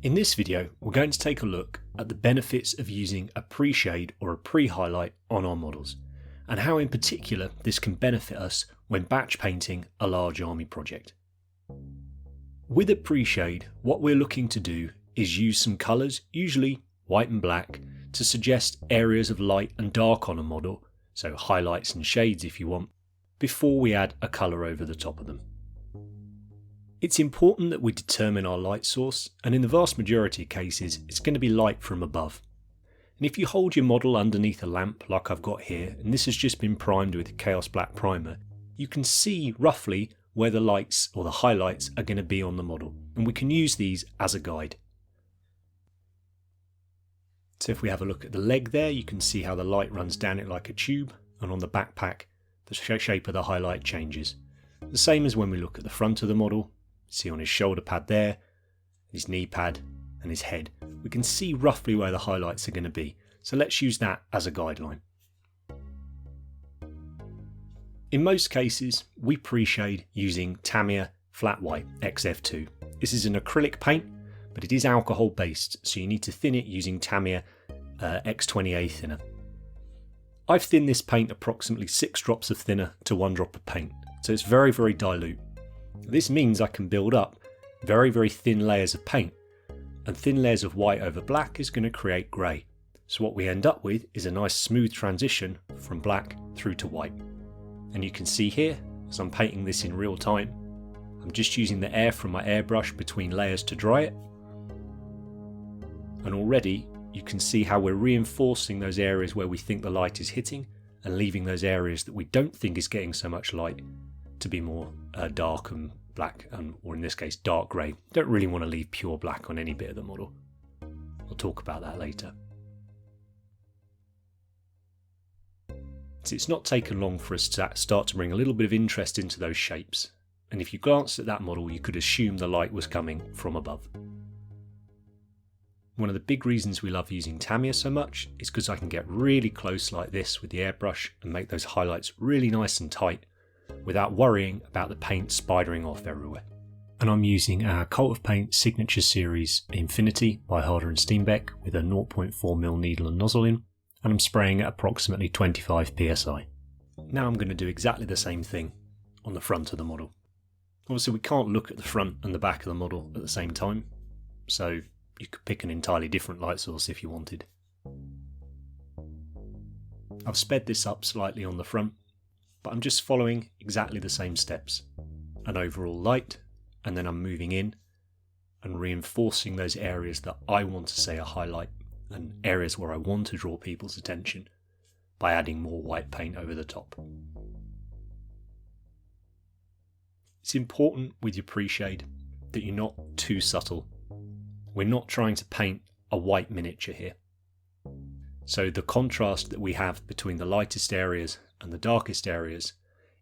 In this video, we're going to take a look at the benefits of using a pre-shade or a pre-highlight on our models, and how in particular this can benefit us when batch painting a large army project. With a pre-shade, what we're looking to do is use some colours, usually white and black, to suggest areas of light and dark on a model, so highlights and shades if you want, before we add a colour over the top of them. It's important that we determine our light source, and in the vast majority of cases it's going to be light from above. And if you hold your model underneath a lamp like I've got here, and this has just been primed with a Chaos Black primer, you can see roughly where the lights or the highlights are going to be on the model, and we can use these as a guide. So if we have a look at the leg there, you can see how the light runs down it like a tube, and on the backpack the shape of the highlight changes. The same as when we look at the front of the model. See on his shoulder pad there, his knee pad and his head, we can see roughly where the highlights are going to be, so let's use that as a guideline. In most cases we pre-shade using Tamiya Flat White XF2. This is an acrylic paint, but it is alcohol based, so you need to thin it using Tamiya X28 thinner. I've thinned this paint approximately 6 drops of thinner to 1 drop of paint, so it's very dilute. This means I can build up very thin layers of paint, and thin layers of white over black is going to create grey. So what we end up with is a nice smooth transition from black through to white. And you can see here, as I'm painting this in real time, I'm just using the air from my airbrush between layers to dry it. And already you can see how we're reinforcing those areas where we think the light is hitting, and leaving those areas that we don't think is getting so much light to be more dark and black, or in this case dark grey. Don't really want to leave pure black on any bit of the model. I'll talk about that later. So it's not taken long for us to start to bring a little bit of interest into those shapes, and if you glanced at that model you could assume the light was coming from above. One of the big reasons we love using Tamiya so much is because I can get really close like this with the airbrush and make those highlights really nice and tight, without worrying about the paint spidering off everywhere. And I'm using our Cult of Paint Signature Series Infinity by Harder & Steenbeck with a 0.4mm needle and nozzle in, and I'm spraying at approximately 25 psi. Now I'm going to do exactly the same thing on the front of the model. Obviously we can't look at the front and the back of the model at the same time, so you could pick an entirely different light source if you wanted. I've sped this up slightly on the front, but I'm just following exactly the same steps. An overall light, and then I'm moving in and reinforcing those areas that I want to say a highlight, and areas where I want to draw people's attention by adding more white paint over the top. It's important with your pre-shade that you're not too subtle. We're not trying to paint a white miniature here. So the contrast that we have between the lightest areas and the darkest areas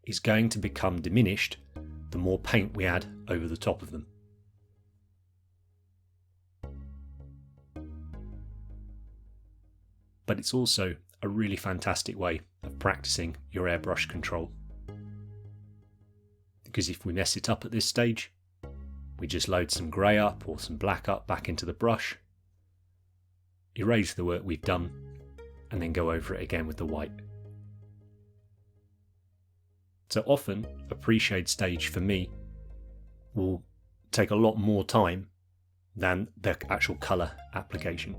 is going to become diminished the more paint we add over the top of them. But it's also a really fantastic way of practicing your airbrush control. Because if we mess it up at this stage, we just load some grey up or some black up back into the brush, erase the work we've done, and then go over it again with the white. So often a pre-shade stage for me will take a lot more time than the actual colour application.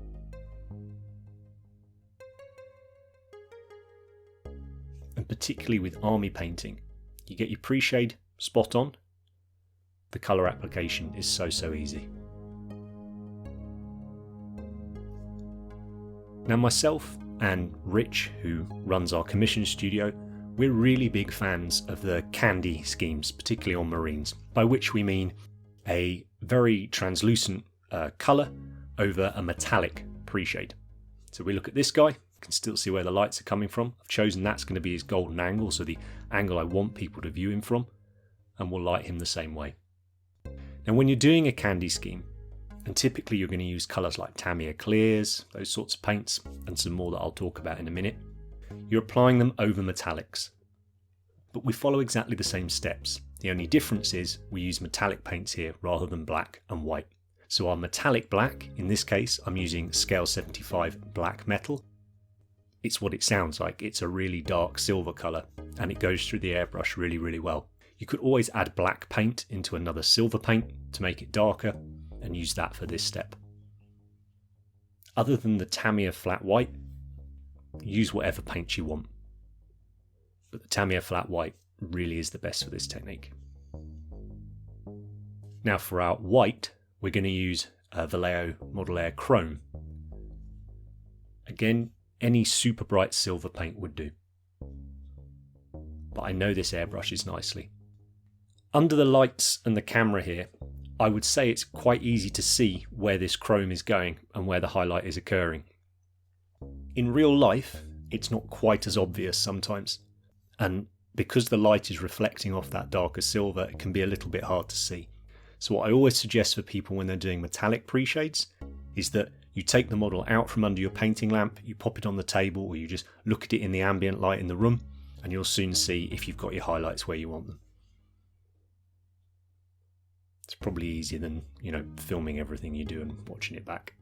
And particularly with army painting, you get your pre-shade spot on, the colour application is so easy. Now myself and Rich, who runs our commission studio, we're really big fans of the candy schemes, particularly on Marines, by which we mean a very translucent colour over a metallic pre-shade. So we look at this guy, you can still see where the lights are coming from. I've chosen that's going to be his golden angle, so the angle I want people to view him from, and we'll light him the same way. Now when you're doing a candy scheme, and typically you're going to use colours like Tamiya clears, those sorts of paints, and some more that I'll talk about in a minute, you're applying them over metallics. But we follow exactly the same steps. The only difference is we use metallic paints here rather than black and white. So our metallic black, in this case I'm using scale 75 black metal. It's what it sounds like, it's a really dark silver colour and it goes through the airbrush really well. You could always add black paint into another silver paint to make it darker and use that for this step. Other than the Tamiya flat white, use whatever paint you want. But the Tamiya flat white really is the best for this technique. Now for our white, we're going to use Vallejo Model Air Chrome. Again, any super bright silver paint would do. But I know this airbrushes nicely. Under the lights and the camera here, I would say it's quite easy to see where this chrome is going and where the highlight is occurring. In real life, it's not quite as obvious sometimes. And because the light is reflecting off that darker silver, it can be a little bit hard to see. So what I always suggest for people when they're doing metallic pre-shades is that you take the model out from under your painting lamp, you pop it on the table, or you just look at it in the ambient light in the room, and you'll soon see if you've got your highlights where you want them. It's probably easier than, filming everything you do and watching it back.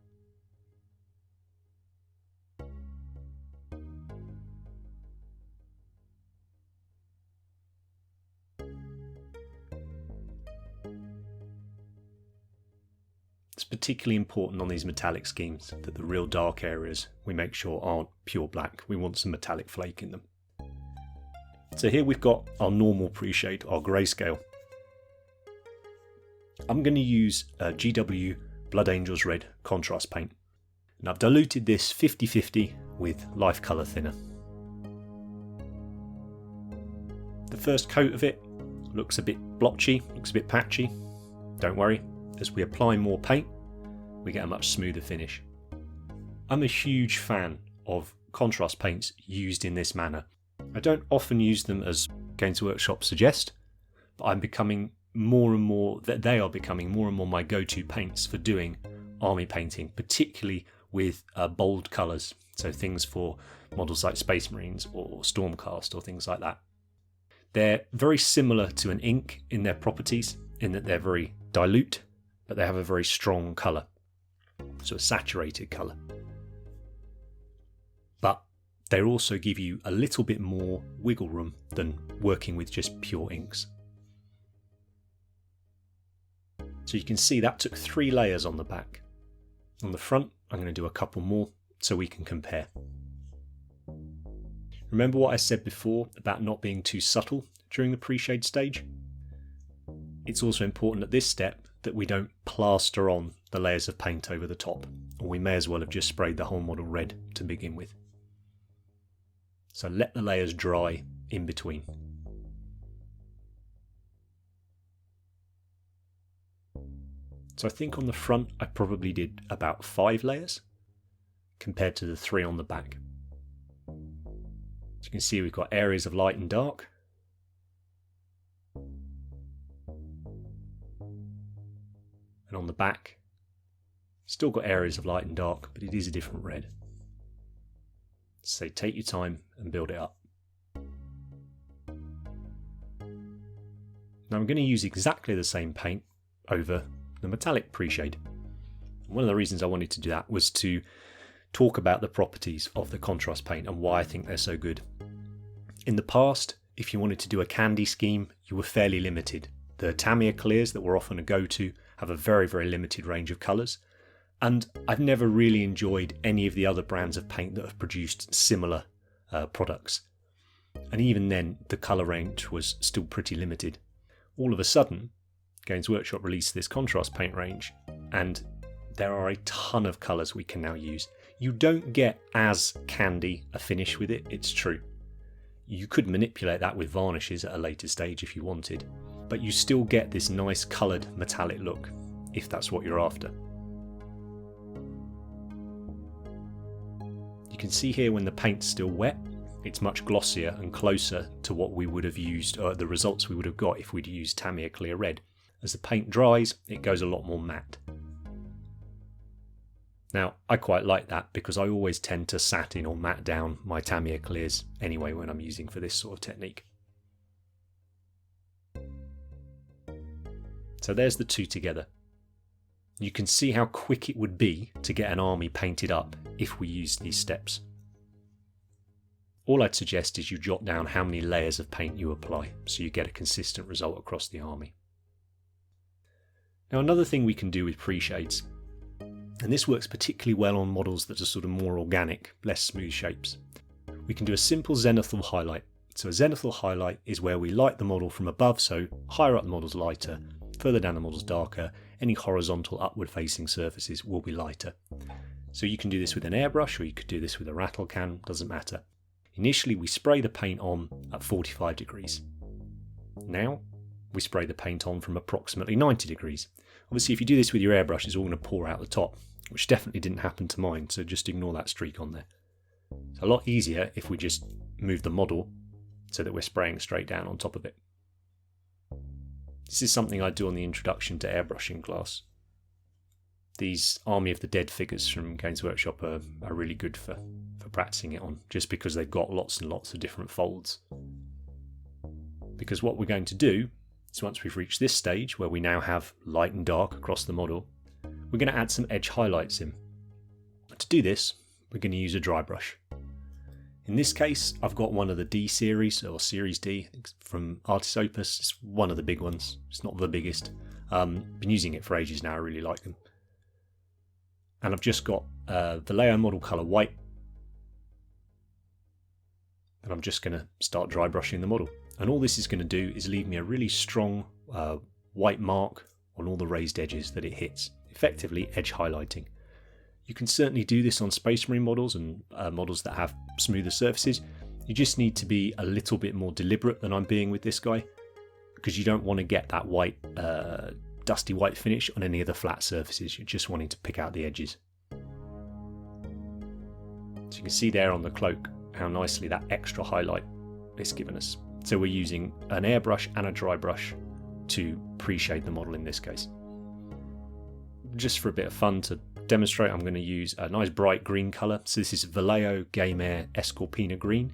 It's particularly important on these metallic schemes that the real dark areas we make sure aren't pure black. We want some metallic flake in them. So here we've got our normal pre-shade, our grayscale. I'm going to use GW Blood Angels Red contrast paint. And I've diluted this 50-50 with life colour thinner. The first coat of it looks a bit blotchy, looks a bit patchy. Don't worry. As we apply more paint, we get a much smoother finish. I'm a huge fan of contrast paints used in this manner. I don't often use them as Games Workshop suggest, but I'm becoming more and more, they are becoming more and more my go-to paints for doing army painting, particularly with bold colours, so things for models like Space Marines or Stormcast or things like that. They're very similar to an ink in their properties, in that they're very dilute, but they have a very strong colour, so a saturated colour. But they also give you a little bit more wiggle room than working with just pure inks. So you can see that took 3 layers on the back. On the front, I'm going to do a couple more so we can compare. Remember what I said before about not being too subtle during the pre-shade stage? It's also important at this step that we don't plaster on the layers of paint over the top, or we may as well have just sprayed the whole model red to begin with. So let the layers dry in between. So I think on the front I probably did about 5 layers compared to the 3 on the back. As you can see, we've got areas of light and dark. And on the back, still got areas of light and dark, but it is a different red. So take your time and build it up. Now I'm going to use exactly the same paint over the metallic pre-shade. One of the reasons I wanted to do that was to talk about the properties of the contrast paint and why I think they're so good. In the past, if you wanted to do a candy scheme, you were fairly limited. The Tamiya clears that were often a go-to have a very limited range of colours, and I've never really enjoyed any of the other brands of paint that have produced similar products. And even then, the colour range was still pretty limited. All of a sudden, Games Workshop released this contrast paint range, and there are a ton of colours we can now use. You don't get as candy a finish with it, it's true. You could manipulate that with varnishes at a later stage if you wanted, but you still get this nice coloured metallic look, if that's what you're after. You can see here when the paint's still wet, it's much glossier and closer to what we would have used, or the results we would have got if we'd used Tamiya Clear Red. As the paint dries, it goes a lot more matte. Now, I quite like that because I always tend to satin or matte down my Tamiya clears anyway when I'm using for this sort of technique. So there's the two together. You can see how quick it would be to get an army painted up if we used these steps. All I'd suggest is you jot down how many layers of paint you apply so you get a consistent result across the army. Now another thing we can do with pre-shades, and this works particularly well on models that are sort of more organic, less smooth shapes. We can do a simple zenithal highlight. So a zenithal highlight is where we light the model from above, so higher up the model's lighter, further down the model's darker, any horizontal upward facing surfaces will be lighter. So you can do this with an airbrush or you could do this with a rattle can, doesn't matter. Initially we spray the paint on at 45 degrees. Now we spray the paint on from approximately 90 degrees. Obviously if you do this with your airbrush it's all going to pour out the top, which definitely didn't happen to mine, so just ignore that streak on there. It's a lot easier if we just move the model so that we're spraying straight down on top of it. This is something I do on the introduction to airbrushing class. These Army of the Dead figures from Games Workshop are really good for practicing it on, just because they've got lots and lots of different folds. Because what we're going to do is once we've reached this stage where we now have light and dark across the model, we're going to add some edge highlights in. To do this, we're going to use a dry brush. In this case, I've got one of the D series, or Series D, from Artis Opus. It's one of the big ones. It's not the biggest. Been using it for ages now, I really like them. And I've just got Vallejo Model Colour White. And I'm just going to start dry brushing the model. And all this is going to do is leave me a really strong white mark on all the raised edges that it hits, effectively edge highlighting. You can certainly do this on Space Marine models and models that have smoother surfaces. You just need to be a little bit more deliberate than I'm being with this guy, because you don't want to get that white, dusty white finish on any of the flat surfaces. You're just wanting to pick out the edges. So you can see there on the cloak how nicely that extra highlight is given us. So we're using an airbrush and a dry brush to pre-shade the model in this case. Just for a bit of fun to demonstrate, I'm going to use a nice bright green colour. So this is Vallejo Game Air Escorpina Green.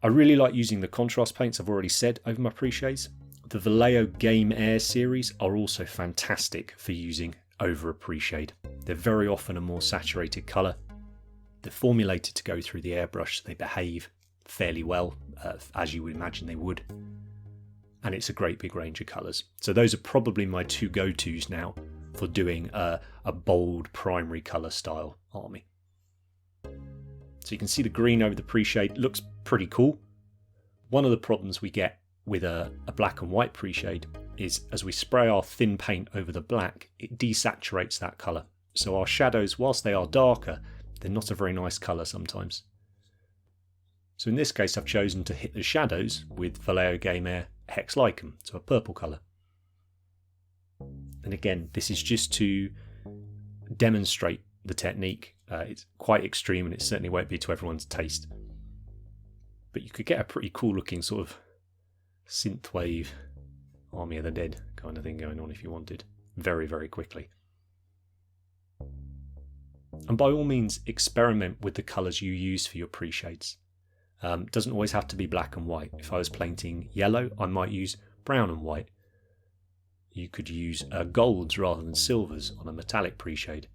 I really like using the contrast paints I've already said over my pre-shades. The Vallejo Game Air series are also fantastic for using over a pre-shade. They're very often a more saturated colour. They're formulated to go through the airbrush, so they behave fairly well, as you would imagine they would. And it's a great big range of colours. So those are probably my two go-tos now for doing a bold primary colour style army. So you can see the green over the pre-shade looks pretty cool. One of the problems we get with a black and white pre-shade is as we spray our thin paint over the black, it desaturates that colour. So our shadows, whilst they are darker, they're not a very nice colour sometimes. So in this case I've chosen to hit the shadows with Vallejo Game Air Hex Lichen, so a purple colour. And again, this is just to demonstrate the technique. It's quite extreme and it certainly won't be to everyone's taste. But you could get a pretty cool looking sort of synthwave Army of the Dead kind of thing going on if you wanted, very, very quickly. And by all means, experiment with the colours you use for your pre-shades. Doesn't always have to be black and white. If I was painting yellow, I might use brown and white. You could use golds rather than silvers on a metallic pre-shade.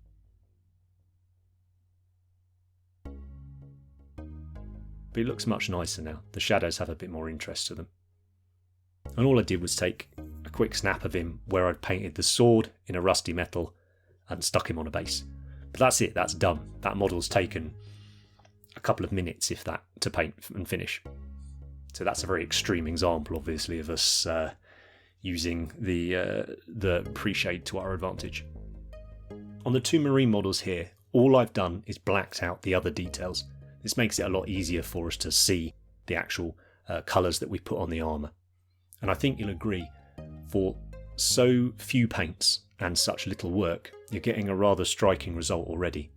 But it looks much nicer now. The shadows have a bit more interest to them. And all I did was take a quick snap of him where I'd painted the sword in a rusty metal and stuck him on a base. But that's it, that's done. That model's taken a couple of minutes, if that, to paint and finish. So that's a very extreme example, obviously, of us using the pre-shade to our advantage. On the two marine models here, all I've done is blacked out the other details. This makes it a lot easier for us to see the actual colours that we put on the armour. And I think you'll agree, for so few paints and such little work, you're getting a rather striking result already.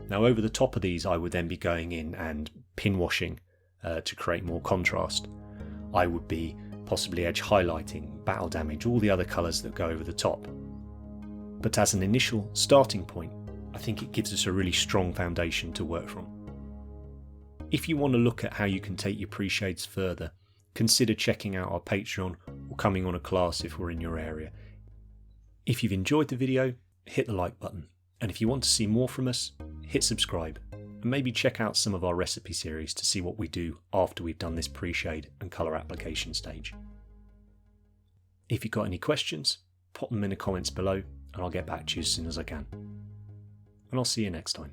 Now over the top of these I would then be going in and pin washing to create more contrast. I would be possibly edge highlighting, battle damage, all the other colours that go over the top. But as an initial starting point, I think it gives us a really strong foundation to work from. If you want to look at how you can take your pre-shades further, consider checking out our Patreon or coming on a class if we're in your area. If you've enjoyed the video, hit the like button, and if you want to see more from us, hit subscribe, and maybe check out some of our recipe series to see what we do after we've done this pre-shade and colour application stage. If you've got any questions, pop them in the comments below and I'll get back to you as soon as I can. And I'll see you next time.